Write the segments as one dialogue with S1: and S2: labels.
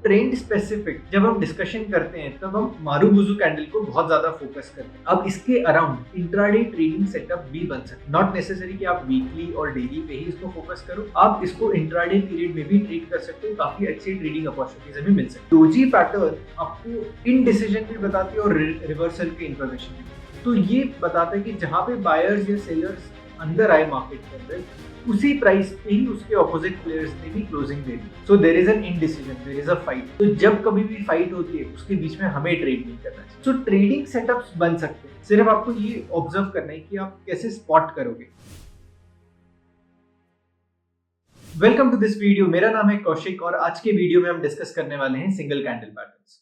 S1: Trend specific जब हम discussion करते हैं तब हम मारुबुजु कैंडल को बहुत ज्यादा फोकस करते हैं। अब इसके अराउंड इंट्राडे ट्रेडिंग सेटअप भी बन सकते हैं। नॉट नेसेसरी कि आप वीकली और डेली पे ही इसको फोकस करो, आप इसको इंट्राडे पीरियड में भी ट्रेड कर सकते हो। काफी अच्छी ट्रेडिंग अपॉर्चुनिटीज हमें मिल सकती है। डोजी पैटर्न आपको इनडिसीजन भी बताती है और रिवर्सल की इंफॉर्मेशन भी। तो ये बताता है कि जहां पे बायर्स या सेलर्स अंदर आए मार्केट के अंदर, उसी प्राइस पे ही उसके ऑपोजिट प्लेयर्स ने भी क्लोजिंग दे दी। So there is an indecision, there is a fight. तो जब कभी भी फाइट होती है उसके बीच में हमें ट्रेड नहीं करना चाहिए। सो ट्रेडिंग सेटअप्स बन सकते हैं, सिर्फ आपको ये ऑब्जर्व करना है कि आप कैसे स्पॉट करोगे। Welcome to this video. मेरा नाम है कौशिक और आज के वीडियो में हम डिस्कस करने वाले हैं सिंगल कैंडल पैटर्न्स।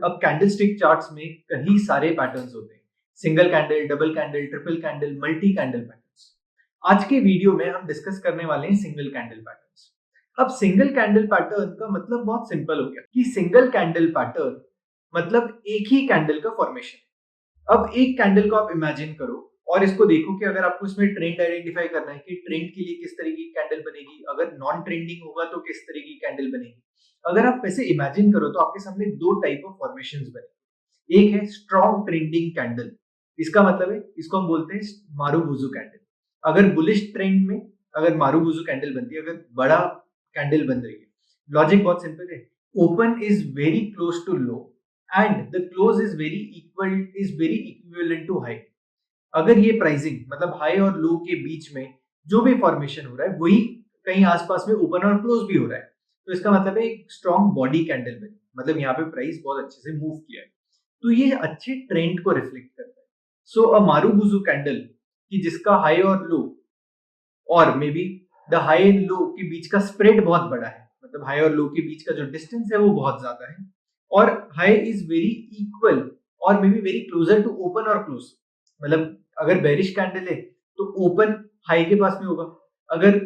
S1: अब कैंडलस्टिक चार्ट्स में कई सारे पैटर्न्स होते हैं, single candle, double candle, triple candle, multi candle patterns. आज के वीडियो में हम डिस्कस करने वाले हैं सिंगल कैंडल पैटर्न्स। अब सिंगल कैंडल पैटर्न का मतलब बहुत सिंपल हो गया कि सिंगल कैंडल पैटर्न मतलब एक ही कैंडल का फॉर्मेशन। अब एक कैंडल को आप इमेजिन करो और इसको देखो कि अगर आपको इसमें ट्रेंड आइडेंटिफाई करना है कि ट्रेंड के लिए किस तरह की कैंडल बनेगी, अगर नॉन ट्रेंडिंग होगा तो किस तरह की कैंडल बनेगी। अगर आप वैसे इमेजिन करो तो आपके सामने दो टाइप ऑफ फॉर्मेशंस बने। एक है स्ट्रॉन्ग ट्रेंडिंग कैंडल, इसका मतलब है इसको हम बोलते हैं मारुबुजु कैंडल। अगर बुलिश ट्रेंड में अगर मारुबुजु कैंडल बनती है, अगर बड़ा कैंडल बन रही है, लॉजिक बहुत सिंपल है। Open is very close to low and the close is very equivalent to high. अगर ये प्राइसिंग मतलब हाई और लो के बीच में जो भी फॉर्मेशन हो रहा है वही कहीं आसपास में ओपन और क्लोज भी हो रहा है, तो इसका मतलब है एक स्ट्रॉन्ग बॉडी कैंडल बनी, मतलब यहाँ पे प्राइस बहुत अच्छे से मूव किया है, तो ये अच्छे ट्रेंड को रिफ्लेक्ट करता है। सो अ मारुबुजु कैंडल कि जिसका हाई और लो और may be the high and low के बीच का स्प्रेड बहुत बड़ा है, मतलब हाई और लो के बीच का जो डिस्टेंस है वो बहुत ज्यादा है, और हाई इज वेरी इक्वल और मे be very closer to open और क्लोज। मतलब अगर बेरिश कैंडल है तो ओपन हाई के पास में होगा, अगर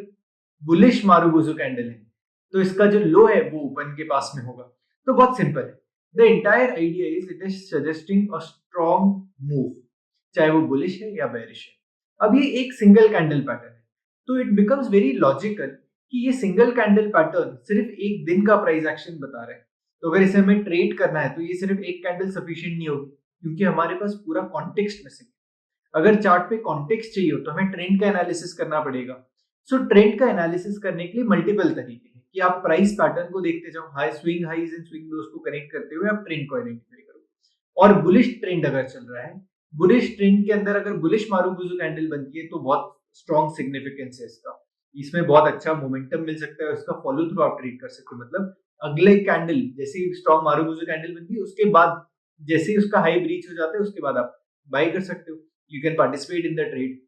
S1: बुलिश मारुबुजु कैंडल है तो इसका जो लो है वो ओपन के पास में होगा। तो बहुत सिंपल है। The entire idea is it is suggesting a strong move, चाहे वो बुलिश है या बेरिश है। अब ये एक सिंगल कैंडल पैटर्न है, तो इट बिकम्स वेरी लॉजिकल कि ये सिंगल कैंडल पैटर्न सिर्फ एक दिन का प्राइस एक्शन बता रहा है। तो अगर इसे हमें ट्रेड करना है तो ये सिर्फ एक कैंडल सफिशिएंट नहीं होगी, क्योंकि हमारे पास पूरा कॉन्टेक्स्ट मिसिंग है। अगर चार्ट पे कॉन्टेक्स्ट चाहिए हो तो हमें ट्रेंड का एनालिसिस करना पड़ेगा। सो ट्रेंड का एनालिसिस करने के लिए मल्टीपल तरीके हैं कि आप प्राइस पैटर्न को देखते जाओ, high swing highs and swing lows को कनेक्ट करते हुए आप ट्रेंड को आइडेंटिफाई करो। और बुलिश ट्रेंड अगर चल रहा है, बुलिश ट्रेंड के अंदर अगर बुलिश मारुबुजु कैंडल बनती है तो बहुत स्ट्रॉन्ग सिग्निफिकेंस है इसका, इसमें बहुत अच्छा मोमेंटम मिल सकता है, उसका फॉलो थ्रू आप ट्रेड कर सकते हो। मतलब अगले कैंडल जैसे ही स्ट्रॉन्ग मारुबुजु कैंडल बनती है उसके बाद जैसे ही उसका हाई ब्रीच हो जाता है उसके बाद आप बाय कर सकते हो, you can participate in the trade.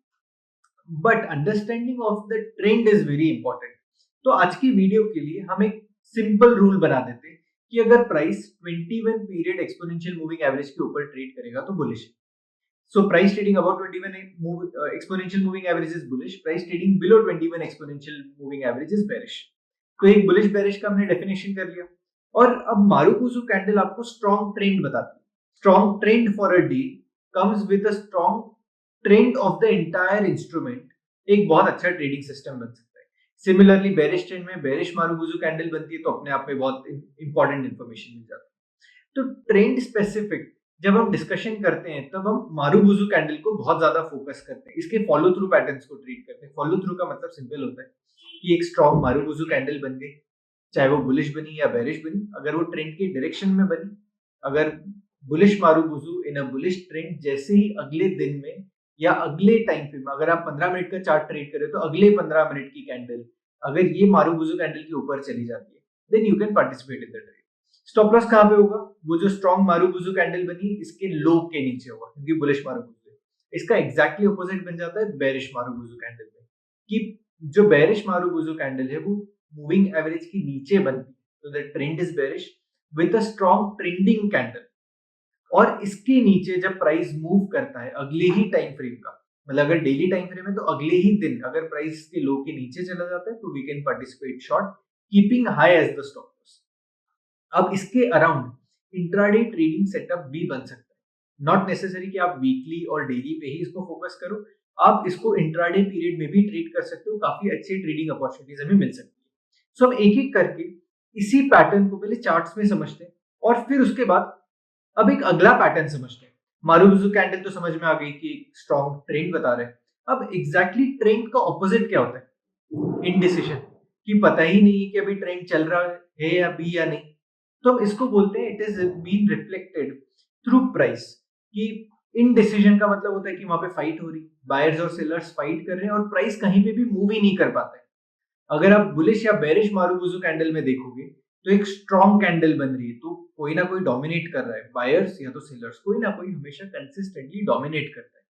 S1: But understanding of the trend is very important. तो आज की वीडियो के लिए हम एक सिंपल रूल बना देते हैं कि अगर price 21 period exponential moving average के ऊपर ट्रेड करेगा तो बुलिश है। So price trading above 21 exponential moving average is bullish. Price trading below 21 exponential moving average is bearish. तो एक bullish bearish का हमने डेफिनेशन कर लिया। और अब मारुबुजु कैंडल आपको स्ट्रॉन्ग ट्रेंड बताती है। Strong trend for a day comes with a strong trend of the entire instrument, एक बहुत अच्छा ट्रेडिंग सिस्टम बन सकता है। सिमिलरली बेरिश ट्रेंड में बेरिश मारुबुजु कैंडल बनती है तो अपने आप में बहुत इंपॉर्टेंट इंफॉर्मेशन मिल जाती है। तो ट्रेंड स्पेसिफिक जब हम डिस्कशन करते हैं तब हम मारुबुजु कैंडल को बहुत ज्यादा फोकस करते हैं, इसके फॉलो थ्रू पैटर्न्स को ट्रीट करते हैं। फॉलो थ्रू का मतलब सिंपल होता है कि एक स्ट्रॉन्ग मारुबुजु कैंडल बन गई, चाहे वो बुलिश बनी या बेरिश बनी, अगर वो ट्रेंड के डायरेक्शन में बनी, अगर bullish marubozu in a bullish trend, जैसे ही अगले दिन में या अगले टाइम फ्रेम में, अगर आप 15 मिनट का चार्ट ट्रेड करें तो अगले 15 मिनट की कैंडल अगर ये मारुबुजु कैंडल के ऊपर चली जाती है, then you can participate in the trade. Stop loss कहां पे होगा? वो जो स्ट्रॉन्ग मारुबुजु कैंडल बनी इसके लो के नीचे होगा, क्योंकि बुलिश मारुबुजु है। इसका एग्जैक्टली ऑपोजिट बन जाता है बेरिश मारुबुजु कैंडल में, कि जो बेरिश मारुबुजु कैंडल है वो मूविंग एवरेज के नीचे बनती है, तो the trend is bearish with a strong trending candle. और इसके नीचे जब प्राइस मूव करता है अगले ही टाइम फ्रेम का, मतलब अगर डेली टाइम फ्रेम है तो अगले ही दिन अगर प्राइस के लो के नीचे चला जाता है तो we can participate short, keeping high as the stop loss. अब इसके अराउंड इंट्राडे ट्रेडिंग सेटअप भी बन सकता है। नॉट नेसेसरी कि आप वीकली और डेली पे ही इसको फोकस करो, आप इसको इंट्राडे पीरियड में भी ट्रेड कर सकते हो, काफी अच्छी ट्रेडिंग अपॉर्चुनिटीज हमें मिल सकती है। सो हम एक एक करके इसी पैटर्न को पहले चार्ट्स में समझते हैं और फिर उसके बाद अब एक अगला पैटर्न समझते हैं। मारुबुजू कैंडल तो समझ में आ गई कि एक स्ट्रॉन्ग ट्रेंड बता रहे हैं। अब एग्जैक्टली ट्रेंड का ऑपोजिट क्या होता है? इनडिसिजन, कि पता ही नहीं है कि अभी ट्रेंड चल रहा है या अभी या नहीं। तो हम इसको बोलते हैं it is been reflected through price. कि इनडिसिजन का मतलब होता है कि वहां पे फाइट हो रही, बायर्स और सेलर्स फाइट कर रहे हैं और प्राइस कहीं पे भी मूव ही नहीं कर पाता है। अगर आप बुलिश या बेरिश मारुबुजू कैंडल में देखोगे तो एक स्ट्रॉन्ग कैंडल बन रही है, तो कोई ना कोई डोमिनेट कर रहा है, बायर्स या तो सेलर्स, कोई ना कोई हमेशा कंसिस्टेंटली डोमिनेट करता है।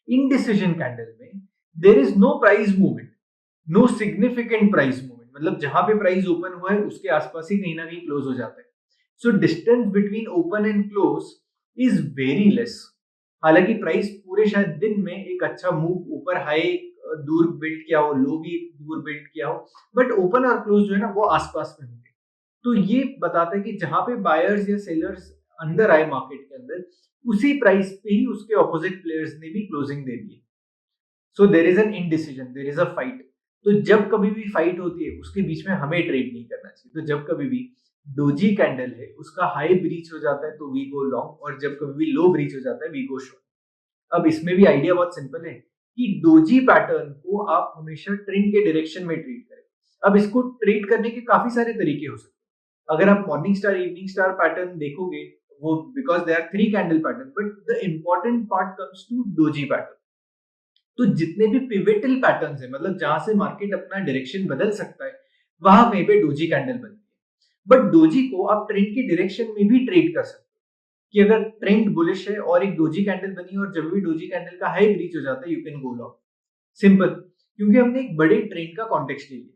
S1: इनडिसिजन कैंडल में there is no price movement, no significant price movement, मतलब जहां पे प्राइस ओपन हुआ है उसके आसपास ही कहीं ना कहीं क्लोज हो जाता है। So distance between open and close is very less. हालांकि प्राइस पूरे शायद दिन में एक अच्छा मूव ऊपर हाई दूर बिल्ड किया हो, लो भी दूर बिल्ड किया हो, बट ओपन और क्लोज जो है ना वो आसपास में होंगे। तो ये बताता है कि जहां पे बायर्स या सेलर्स अंदर आए मार्केट के अंदर, उसी प्राइस पे ही उसके ऑपोजिट प्लेयर्स ने भी क्लोजिंग दे दी है। So there is an indecision, there is a fight. तो जब कभी भी फाइट होती है उसके बीच में हमें ट्रेड नहीं करना चाहिए। तो जब कभी भी डोजी कैंडल है उसका हाई ब्रीच हो जाता है तो वी गो लॉन्ग, और जब कभी भी लो ब्रीच हो जाता है वी गो शॉर्ट। अब इसमें भी आइडिया बहुत सिंपल है कि डोजी पैटर्न को आप हमेशा ट्रेंड के डायरेक्शन में ट्रीट करें। अब इसको ट्रेड करने के काफी सारे तरीके हो सकते हैं। अगर आप morning star evening star pattern देखोगे, वो because they are three candle pattern, but the important part comes to doji pattern. तो जितने भी पिवटल पैटर्न्स है, मतलब जहां से मार्केट अपना डायरेक्शन बदल सकता है, वहां कहीं पे डोजी कैंडल बनती है। बट डोजी को आप ट्रेंड की डायरेक्शन में भी ट्रेड कर सकते हो। कि अगर ट्रेंड बुलिश है और एक डोजी कैंडल बनी और जब भी डोजी कैंडल का हाई ब्रीच हो जाता है you can go long. Simple, क्योंकि हमने एक बड़े ट्रेंड का कॉन्टेक्स्ट ले लिया।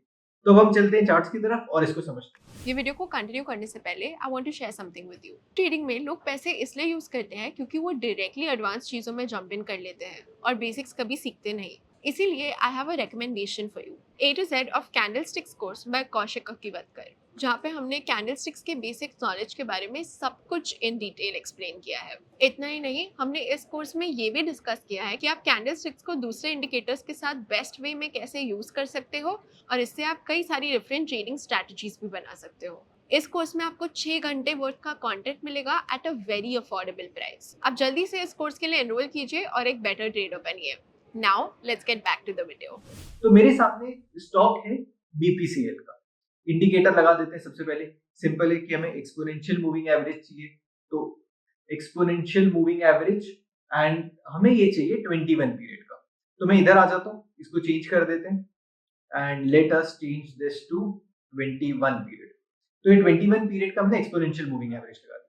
S1: तो अब हम चलते हैं चार्ट्स की तरफ और इसको समझते हैं।
S2: ये वीडियो को कंटिन्यू करने से पहले I want to share something with you. Trading में लोग पैसे इसलिए यूज करते हैं क्योंकि वो डायरेक्टली एडवांस चीजों में जंप इन कर लेते हैं और बेसिक्स कभी सीखते नहीं। इसीलिए I have a recommendation for you, A to Z of candlesticks course by Kaushik Akkiwatkar, जहाँ पे हमने कैंडलस्टिक्स के बेसिक नॉलेज के बारे में सब कुछ इन डिटेल एक्सप्लेन किया है। इतना ही नहीं, हमने इस कोर्स में ये भी डिस्कस किया है कि आप कैंडलस्टिक्स को दूसरे इंडिकेटर्स के साथ बेस्ट वे में कैसे यूज कर सकते हो और इससे आप कई सारी डिफरेंट ट्रेडिंग स्ट्रैटेजीज भी बना सकते हो। इस कोर्स में आपको 6 घंटे वर्थ का कंटेंट मिलेगा at a very affordable price. आप जल्दी से इस कोर्स के लिए एनरोल कीजिए और एक बेटर ट्रेडर बनिए। Now let's get back to the video.
S1: तो मेरे सामने स्टॉक है बीपीसीएल का। इंडिकेटर लगा देते हैं। सबसे पहले सिंपल है कि हमें एक्सपोनेंशियल मूविंग एवरेज चाहिए, तो एक्सपोनेंशियल मूविंग एवरेज एंड हमें ये चाहिए 21 पीरियड का। तो मैं इधर आ जाता हूँ, इसको चेंज कर देते हैं and let us change this to 21 period. तो ये 21 पीरियड का हमने एक्सपोनेंशियल मूविंग एवरेज लगा दिया।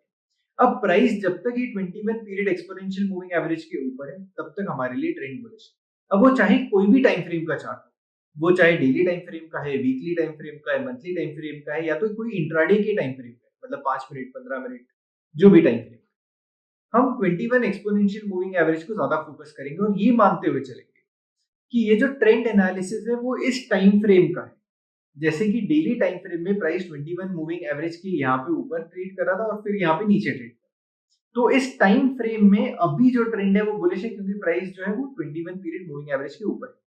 S1: अब प्राइस जब तक ये 21 पीरियड एक्सपोनेंशियल मूविंग एवरेज के ऊपर है तब तक हमारे लिए ट्रेंड बुलिश। अब वो चाहे कोई भी टाइम फ्रेम का चार्ट हो, वो चाहे डेली टाइम फ्रेम का है, वीकली टाइम फ्रेम का है, मंथली टाइम फ्रेम का है, या तो कोई इंट्राडे के टाइम फ्रेम का है, मतलब 5 मिनट 15 मिनट जो भी टाइम फ्रेम। हम 21 एक्सपोनेंशियल मूविंग एवरेज को ज्यादा फोकस करेंगे और ये मानते हुए चलेंगे कि ये जो ट्रेंड एनालिसिस है वो इस टाइम फ्रेम का है। जैसे कि डेली टाइम फ्रेम में प्राइस 21 मूविंग एवरेज की यहाँ पे ऊपर ट्रेड कर रहा था और फिर यहाँ पे नीचे ट्रेड कर, तो इस टाइम फ्रेम में अभी जो ट्रेंड है वो बुलिश है क्योंकि प्राइस जो है वो 21 पीरियड मूविंग एवरेज के ऊपर है।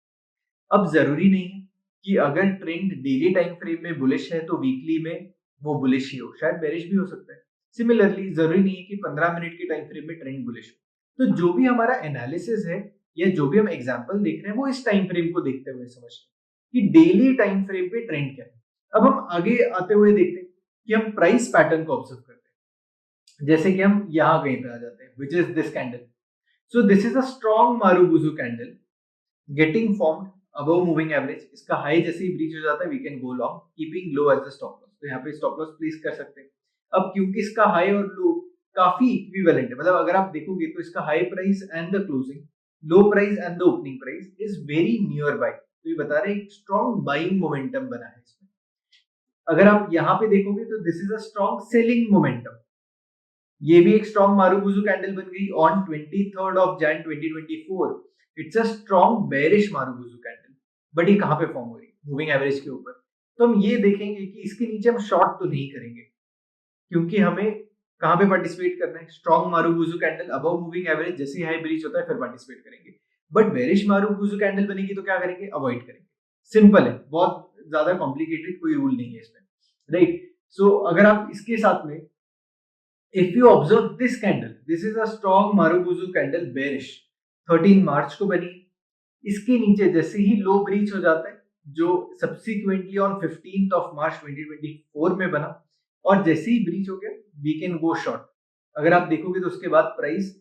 S1: अब जरूरी नहीं है कि अगर ट्रेंड डेली टाइम फ्रेम में बुलिश है तो वीकली में वो बुलिश ही हो, शायद बेरिश भी हो सकता है। सिमिलरली जरूरी नहीं है कि 15 मिनट के टाइम फ्रेम में ट्रेंड बुलिश हो। तो जो भी हमारा एनालिसिस है या जो भी हम एग्जांपल देख रहे हैं वो इस टाइम फ्रेम को देखते हुए समझते हैं कि डेली टाइम फ्रेम पे ट्रेंड क्या है। अब हम आगे आते हुए देखते हैं कि हम प्राइस पैटर्न को ऑब्जर्व करते हैं। जैसे कि हम यहाँ कहीं पे आ जाते हैं, which is this candle. So this is a strong marubozu candle getting formed above moving average. इसका हाई जैसे ही ब्रीच हो जाता है we can go long keeping low as the stop loss. तो यहाँ पे स्टॉप लॉस प्लेस कर सकते हैं। अब क्योंकि इसका हाई और लो काफी इक्विवेलेंट है, मतलब अगर आप देखोगे तो इसका high price and the closing, low price and the opening price is very near by. तो ये बता रहे हैं एक स्ट्रॉन्ग बाइंग मोमेंटम बना है इसमें। अगर आप यहाँ पे देखोगे तो this is a strong selling momentum. ये भी एक स्ट्रॉन्ग मारुबुजू कैंडल बन गई on 23rd of Jan 2024। It's a strong bearish marubozu candle, but ये कहां पे फॉर्म हो रही है? मूविंग एवरेज के ऊपर। तो हम ये देखेंगे कि इसके नीचे हम शॉर्ट तो नहीं करेंगे क्योंकि हमें कहां पे पार्टिसिपेट करना है? Strong marubozu candle above moving average जैसे ही हाई ब्रीच होता है फिर पार्टिसिपेट करेंगे। बट बेरिश मारुबुजू कैंडल बनेगी तो क्या करेंगे? अवॉइड करेंगे। सिंपल है, बहुत ज्यादा कॉम्प्लिकेटेड कोई रूल नहीं है इसमें, राइट? सो अगर आप इसके साथ में if you observe this candle, this is a strong Marubozu candle bearish 13 मार्च को बनी। इसके नीचे जैसे ही लो ब्रीच हो जाता है जो subsequently on 15th of March 2024 में बना, और जैसे ही ब्रीच हो गया वी कैन गो शॉर्ट। अगर आप देखोगे तो उसके बाद price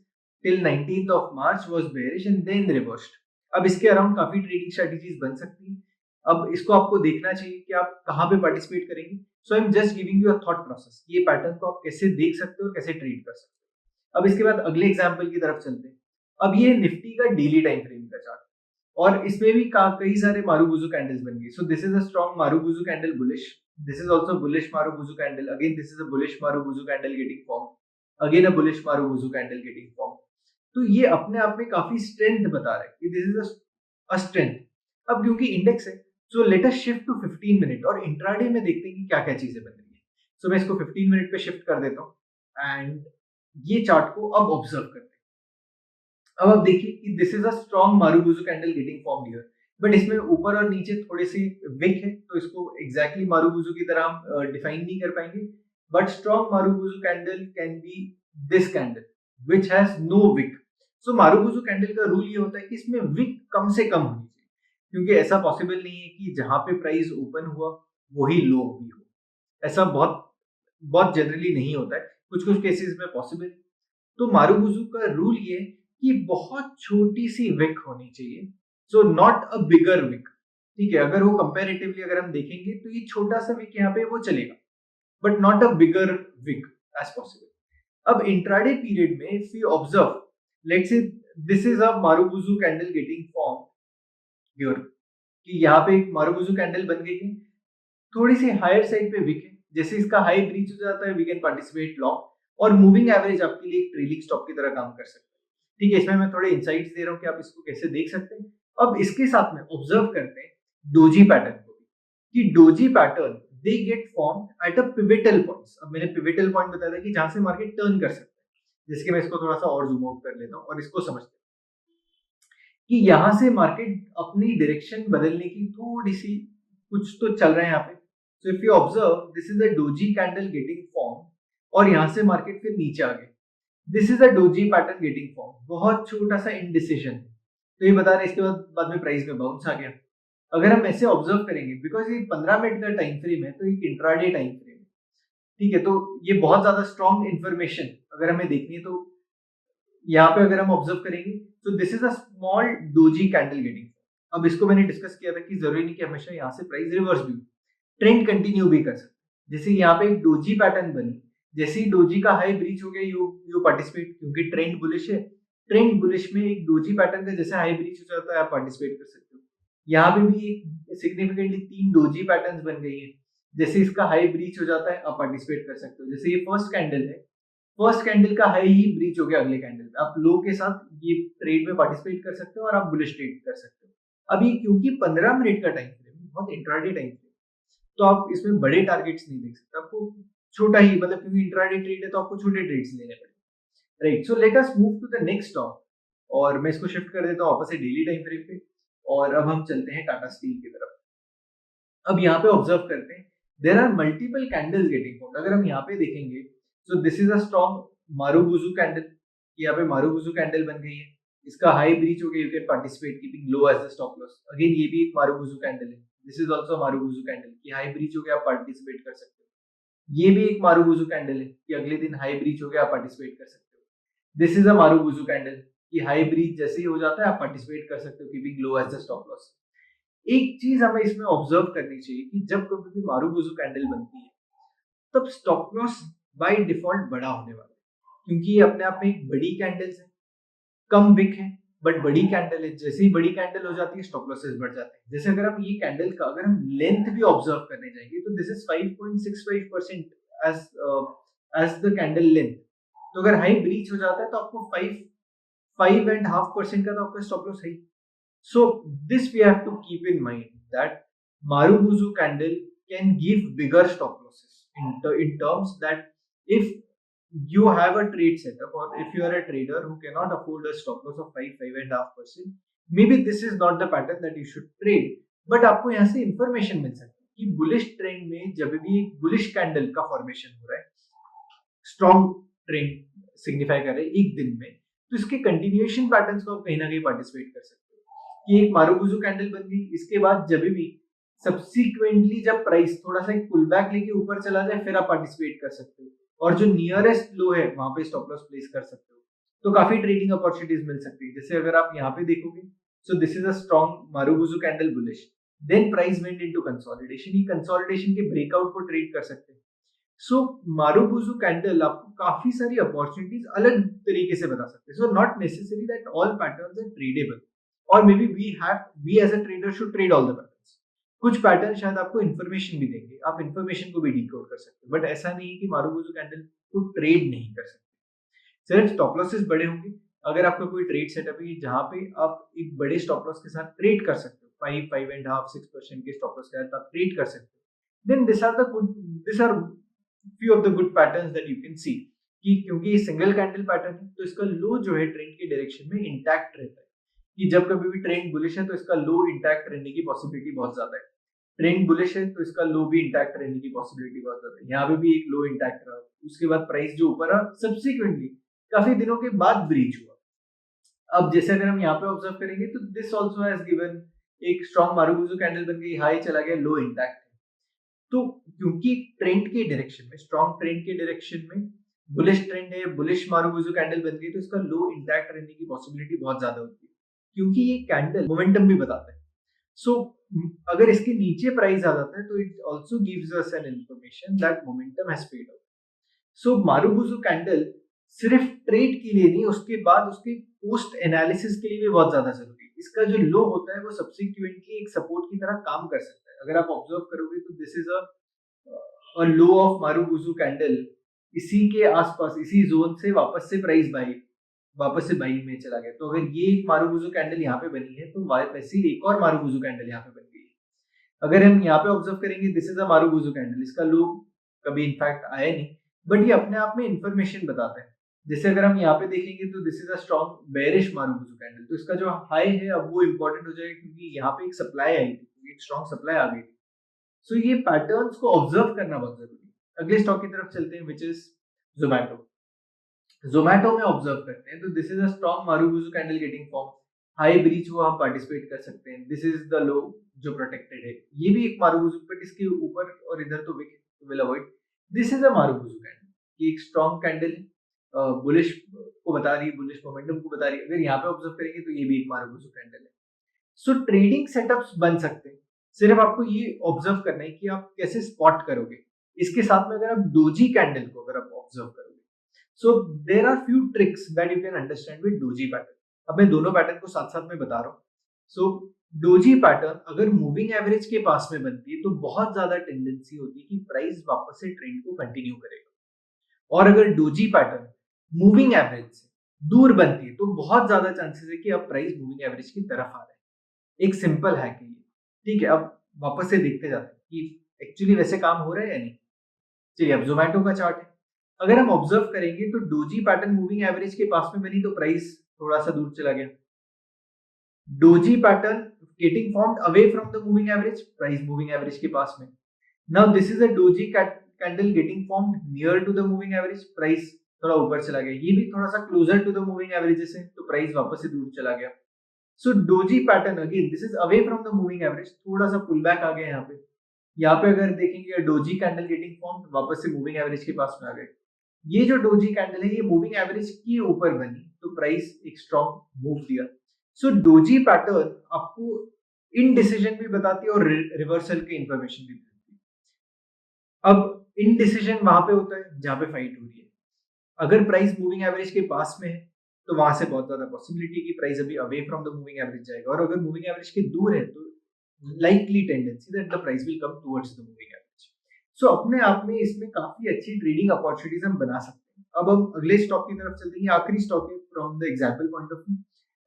S1: till 19th of March was bearish and then reversed. अब इसके अराउंड काफी ट्रेडिंग स्ट्रेटजीज बन सकती हैं। अब इसको आपको देखना चाहिए कि आप कहाँ पे पार्टिसिपेट करेंगे। So I am just giving you a thought process, ये पैटर्न को आप कैसे देख सकते हो और कैसे ट्रेड कर सकते हो। अब इसके बाद अगले एग्जांपल की तरफ चलते हैं। अब ये निफ्टी का डेली टाइम फ्रेम का चार्ट, और इसमें भी कई सारे मारुबुजू कैंडल्स बन गए। So this is a strong marubozu candle bullish, this is also bullish marubozu candle, again this is a bullish marubozu candle getting form, again a bullish marubozu candle getting form. तो ये अपने आप में काफी strength बता रहा है कि दिस इज अ स्ट्रेंथ। अब क्योंकि इंडेक्स है, so let us shift to 15 minute और इंट्राडे में देखते हैं कि क्या क्या चीजें बन रही है। सो मैं इसको 15 मिनट पे शिफ्ट कर देता हूँ एंड ये चार्ट को अब ऑब्जर्व करते हैं। अब आप देखिए कि this is a strong marubozu candle getting form here, but इसमें ऊपर और नीचे थोड़ी सी विक है, तो इसको एग्जैक्टली मारुबुजू की तरह हम डिफाइन नहीं कर पाएंगे। But strong marubozu candle can be this candle which has no wick. So marubozu candle का रूल ये होता है कि इसमें विक कम से कम होनी चाहिए, क्योंकि ऐसा पॉसिबल नहीं है कि जहां पे प्राइस ओपन हुआ वही लो भी हो। ऐसा बहुत बहुत जनरली नहीं होता है, कुछ कुछ केसेस में पॉसिबल। तो मारुबुजू का रूल ये है कि बहुत छोटी सी विक होनी चाहिए, so not a bigger Wick. ठीक है, अगर वो कंपैरेटिवली अगर हम देखेंगे तो ये छोटा सा विक यहाँ पे वो चलेगा, but not a bigger wick as possible. अब इंट्राडे पीरियड में if you observe, let's say this is a marubozu candle getting form here, कि यहाँ पे एक मारुबुजू कैंडल बन गई है, थोड़ी सी हायर साइड पे विक है। जैसे इसका हाई ब्रीच हो जाता है वी कैन पार्टिसिपेट लॉन्ग, और मूविंग एवरेज आपके लिए एक ट्रेलिंग स्टॉप की तरह काम कर सकता है। ठीक है, इसमें मैं थोड़े इनसाइट्स दे रहा हूँ कि आप इसको कैसे देख सकते हैं। अब इसके साथ में ऑब्जर्व करते हैं डोजी पैटर्न को भी, कि doji pattern they get form at a pivotal points. अब मैंने पिवटल पॉइंट बताया था कि जहां से मार्केट टर्न कर सकता है, जिसके मैं इसको थोड़ा सा और जूम आउट कर लेता हूँ और इसको समझते हैं कि यहाँ से मार्केट अपनी डायरेक्शन बदलने की थोड़ी सी कुछ तो चल रहा है यहाँ पे। So if you observe this is a doji candle getting form, और यहाँ से मार्केट फिर नीचे आ गई। This is a doji pattern getting form, बहुत छोटा सा इनडिसीजन, तो ये बता रहे हैं इसके बाद में प्राइस में बाउंस आ गया। अगर हम ऐसे ऑब्जर्व करेंगे, बिकॉज ये 15 मिनट का टाइम फ्रेम है, तो एक इंट्राडे टाइम फ्रेम है। ठीक है, तो ये बहुत ज्यादा स्ट्रॉन्ग इन्फॉर्मेशन अगर हमें देखनी है तो यहाँ पे अगर हम ऑब्जर्व करेंगे तो this is a small doji candle getting. अब इसको मैंने डिस्कस किया था कि जरूरी नहीं कि हमेशा यहाँ से प्राइस रिवर्स भी हो, ट्रेंड कंटिन्यू भी कर सकते। जैसे यहाँ पे एक डोजी पैटर्न बनी, जैसे ही डोजी का हाई ब्रीच हो गया यू यू पार्टिसिपेट, क्योंकि ट्रेंड बुलिश है। ट्रेंड बुलिश में एक डोजी पैटर्न का जैसे हाई ब्रीच हो जाता है आप पार्टिसिपेट कर सकते हो। यहाँ पे भी एक सिग्निफिकेंटली 3 डोजी पैटर्न्स बन गई है, जैसे इसका हाई ब्रीच हो जाता है आप पार्टिसिपेट कर सकते हो। जैसे ये फर्स्ट कैंडल है, फर्स्ट कैंडल का हाई ही ब्रीच हो गया अगले कैंडल पे, आप लो के साथ ये ट्रेड में पार्टिसिपेट कर सकते हो और आप बुलिश ट्रेड कर सकते हो। अभी क्योंकि 15 मिनट का टाइम फ्रेम, बहुत इंट्राडे टाइम फ्रेम, तो आप इसमें बड़े टारगेट्स नहीं देख सकते, आपको छोटा ही, मतलब क्योंकि इंट्राडे ट्रेड है तो आपको छोटे ट्रेड्स लेने पड़ेंगे। Right, so let us move to the next stock, और मैं इसको शिफ्ट कर देता हूँ वापस से डेली टाइम फ्रेम पे, और अब हम चलते हैं टाटा स्टील की तरफ। अब यहाँ पे ऑब्जर्व करते हैं there are multiple candles getting formed. अगर हम यहाँ पे देखेंगे, so this is a strong marubozu candle, यहाँ पे मारुबुजू कैंडल बन गई है, इसका हाई ब्रीच हो गया, you can participate keeping low as the stop loss. Again ये भी एक मारुबुजू कैंडल है, this is also marubozu candle की हाई ब्रीच हो गया, आप पार्टिसिपेट कर सकते हो। ये भी एक मारुबुजू कैंडल है कि अगले दिन हाई ब्रीच हो गया, आप पार्टिसिपेट कर सकते हो। This is a marubozu candle कि हाई ब्रीच जैसे ही हो जाता है आप पार्टिसिपेट कर सकते हो keeping low as the stop loss. एक चीज हमें इसमें ऑब्जर्व करनी चाहिए कि जब कभी भी मारुबुजू कैंडल बनती है तब स्टॉप लॉस बाय डिफॉल्ट बड़ा होने वाला है, क्योंकि ये अपने आप में एक बड़ी कैंडल्स है, कम विक है बट बड़ी कैंडल है। जैसे ही बड़ी कैंडल हो जाती है स्टॉप लॉसेस बढ़ जाते हैं। जैसे अगर हम ये कैंडल का अगर हम लेंथ भी ऑब्जर्व करने जाएंगे तो this is 5.65% as as the candle length. तो अगर हाई ब्रीच हो जाता है तो आपको 5.5% का तो आपका स्टॉप लॉस है। So this we have to keep in mind that Marubozu candle can give bigger stop losses in terms that if you have a trade setup or if you are a trader who cannot afford a stop loss of 5.5%, maybe this is not the pattern that you should trade, but आपको यहाँ से information मिल सकती है कि bullish trend में जब भी एक बुलिश कैंडल का फॉर्मेशन हो रहा है, स्ट्रॉन्ग ट्रेंड सिग्निफाई कर रहे हैं एक दिन में, तो इसके कंटिन्यूएशन पैटर्न्स को आप कहीं ना कहीं पार्टिसिपेट कर सकते हो कि एक मारुबुजू कैंडल बन गई, इसके बाद जब भी सब्सिक्वेंटली जब प्राइस थोड़ा सा एक पुल बैक लेके ऊपर चला जाए फिर आप पार्टिसिपेट कर सकते हो, और जो नियरेस्ट लो है वहां पे स्टॉप लॉस प्लेस कर सकते हो, तो काफी ट्रेडिंग अपॉर्चुनिटीज मिल सकती है। जैसे अगर आप यहाँ पे देखोगे, so this is a strong marubozu candle bullish, then price went into consolidation, ये कंसोलिडेशन के ब्रेकआउट को ट्रेड कर सकते हैं। सो मारुबुजू कैंडल आपको काफी सारी अपॉर्चुनिटीज अलग तरीके से बता सकते हैं। So not necessary that all patterns are tradeable, और may be we as a trader should trade all the patterns. कुछ पैटर्न शायद आपको इन्फॉर्मेशन भी देंगे, आप इन्फॉर्मेशन को भी डिकोड कर सकते हो, बट ऐसा नहीं कि मारुबुजू कैंडल को ट्रेड नहीं कर सकते। सिर्फ स्टॉप लॉसेस बड़े होंगे। अगर आपका कोई ट्रेड सेटअप है जहां पे आप एक बड़े स्टॉप लॉस के साथ ट्रेड कर सकते हो, 5.5-6% के स्टॉप लॉस के साथ आप ट्रेड कर सकते हो, then this are few of the good patterns that you can see कि क्योंकि ये सिंगल कैंडल पैटर्न है तो इसका लो जो है ट्रेंड के डायरेक्शन में इंटैक्ट रहता है, कि जब कभी भी ट्रेंड बुलिश है तो इसका लो इंटैक्ट रहने की पॉसिबिलिटी बहुत ज्यादा है, ट्रेंड बुलिश है तो इसका लो भी इंटैक्ट रहने की पॉसिबिलिटी बहुत ज्यादा है। यहाँ पे भी एक लो इंटैक्ट रहा, उसके बाद प्राइस जो ऊपर रहा सब्सिक्वेंटली काफी दिनों के बाद ब्रीच हुआ। अब जैसे अगर हम यहाँ पे ऑब्जर्व करेंगे तो दिस ऑल्सो हैज गिवन एक स्ट्रॉन्ग मारुबुजू कैंडल बन गई, हाई चला गया, लो इंटैक्ट। तो क्योंकि ट्रेंड के डायरेक्शन में, स्ट्रॉन्ग ट्रेंड के डायरेक्शन में बुलिश ट्रेंड है, बुलिश मारुबुजू कैंडल बन गई, तो इसका लो इंटैक्ट रहने की पॉसिबिलिटी बहुत ज्यादा होती है, क्योंकि ये कैंडल मोमेंटम भी बताता है। सो अगर इसके नीचे प्राइस आ जाता है तो it also gives us an information that momentum has paid out. So marubozu candle सिर्फ ट्रेड के लिए नहीं, उसके बाद उसके पोस्ट एनालिसिस के लिए भी बहुत ज्यादा जरूरी है। इसका जो लो होता है वो सब्सिक्वेंटली एक सपोर्ट की तरह काम कर सकता है। अगर आप ऑब्जर्व करोगे तो this is a low of marubozu candle, इसी के आसपास इसी जोन से वापस से प्राइस बाई में चला गया। तो अगर ये एक मारुबुजू कैंडल यहाँ पे बनी है तो वैसे ही एक और मारुबुजू कैंडल यहाँ पे बन गई है। अगर हम यहाँ पे ऑब्जर्व करेंगे, this is a marubozu candle, इसका लो कभी इनफैक्ट आया नहीं, बट ये अपने आप में इंफॉर्मेशन बताता है। जैसे अगर हम यहाँ पे देखेंगे तो this is a strong bearish marubozu candle, तो इसका जो हाई है अब वो इंपॉर्टेंट हो जाएगा क्योंकि यहाँ पे एक सप्लाई आई थी, एक स्ट्रॉन्ग सप्लाई आ गई थी। सो ये पैटर्न्स को ऑब्जर्व करना बहुत जरूरी है। अगले स्टॉक की तरफ चलते हैं, विच इज जोमैटो। जोमैटो में ऑब्जर्व करते हैं तो this is a strong marubozu candle getting form, high breach हुआ, हम पार्टिसिपेट कर सकते हैं। दिस इज द लो जो प्रोटेक्टेड है, ये भी एक मारुबुजू, बट इसके ऊपर और इधर तो will avoid. This is a marubozu candle, ये एक स्ट्रॉन्ग कैंडल है, बुलिश को बता रही है, बुलिश मोमेंटम को बता रही है। अगर यहाँ पे ऑब्जर्व करेंगे तो ये भी एक मारुबुजू कैंडल है। सो ट्रेडिंग सेटअप्स बन सकते हैं, सिर्फ आपको ये ऑब्जर्व करना है कि आप कैसे स्पॉट करोगे। इसके साथ में अगर आप डोजी कैंडल को अगर आप ऑब्जर्व करोगे, so there are few tricks that you can understand with doji pattern. अब मैं दोनों पैटर्न को साथ साथ में बता रहा हूँ। सो डोजी पैटर्न अगर मूविंग एवरेज के पास में बनती है तो बहुत ज्यादा टेंडेंसी होती है कि प्राइस वापस से ट्रेंड को कंटिन्यू करेगा, और अगर डोजी पैटर्न मूविंग एवरेज से दूर बनती है तो बहुत ज्यादा चांसेस है कि अब प्राइस मूविंग एवरेज की तरफ आ रहा है। एक सिंपल हैक है ये, ठीक है। अब वापस से देखते जाते हैं कि एक्चुअली वैसे काम हो रहा है या नहीं। चलिए, अब जोमैटो का चार्ट है, अगर हम ऑब्जर्व करेंगे तो डोजी पैटर्न मूविंग एवरेज के पास में बनी तो प्राइस थोड़ा सा दूर चला गया। Doji pattern getting formed away from the moving average, price moving average के पास में। Now this is a doji candle getting formed near to the moving average, price थोड़ा ऊपर चला गया। ये भी थोड़ा सा closer to the moving averages है तो प्राइस वापस से दूर चला गया। So doji pattern again this is away from the moving average, थोड़ा सा पुल बैक आ गया यहाँ पे। यहाँ पे अगर देखेंगे डोजी कैंडल गेटिंग फॉर्म वापस से मूविंग एवरेज के पास में आ गए। ये जो डोजी कैंडल है ये मूविंग एवरेज के ऊपर बनी तो प्राइस एक स्ट्रॉन्ग मूव दिया। सो डोजी पैटर्न आपको इनडिसीजन भी बताती है और रिवर्सल की इंफॉर्मेशन भी देती है। अब इनडिसीजन वहां पे होता है जहां पे फाइट हो रही है। अगर प्राइस मूविंग एवरेज के पास में है तो वहां से बहुत ज्यादा पॉसिबिलिटी है कि प्राइस अभी away from the moving average जाएगा, और अगर मूविंग एवरेज के दूर है तो likely tendency that the price will come towards the moving average. So अपने आप में इसमें काफी अच्छी ट्रेडिंग अपॉर्चुनिटीज हम बना सकते हैं। अब हम अगले स्टॉक की तरफ चलते हैं, आखिरी स्टॉक है from the example point of view.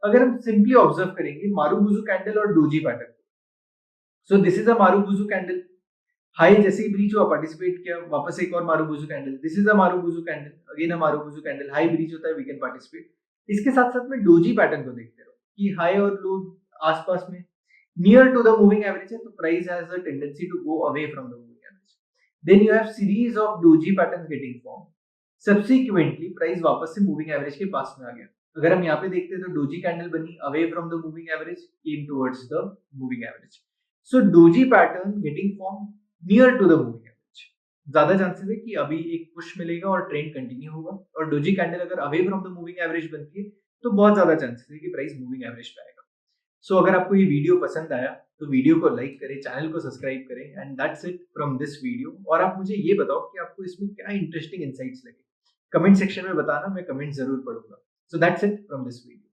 S1: अगर हम सिंपली ऑब्जर्व करेंगे मारुबुजू कैंडल और doji pattern, so this is a marubozu candle, high जैसे ही ब्रीच हुआ पार्टिसिपेट किया, वापस एक और marubozu candle, this is a marubozu candle, again a marubozu candle, high breach होता है वी कैन पार्टिसिपेट। इसके साथ साथ में डोजी पैटर्न को देखते रहो कि हाई और लो आसपास में, Near to the moving average है तो price has a tendency to go away from the moving average. Then you have series of doji patterns getting formed. Subsequently price वापस से moving average के पास में आ गया. अगर हम यहाँ पे देखते हैं तो doji candle बनी away from the moving average, came towards the moving average. So doji pattern getting formed near to the moving average. ज्यादा चांसेस है कि अभी एक पुश मिलेगा और ट्रेंड कंटिन्यू होगा, और डोजी कैंडल अगर away from the moving average बनती है तो बहुत ज्यादा चांसेस है कि प्राइस मूविंग एवरेज पे आएगा. सो अगर आपको ये वीडियो पसंद आया तो वीडियो को लाइक करें, चैनल को सब्सक्राइब करें, and that's it from this video. और आप मुझे ये बताओ कि आपको इसमें क्या इंटरेस्टिंग इनसाइट्स लगे. कमेंट सेक्शन में बताना, मैं कमेंट जरूर पढ़ूंगा. So that's it from this video.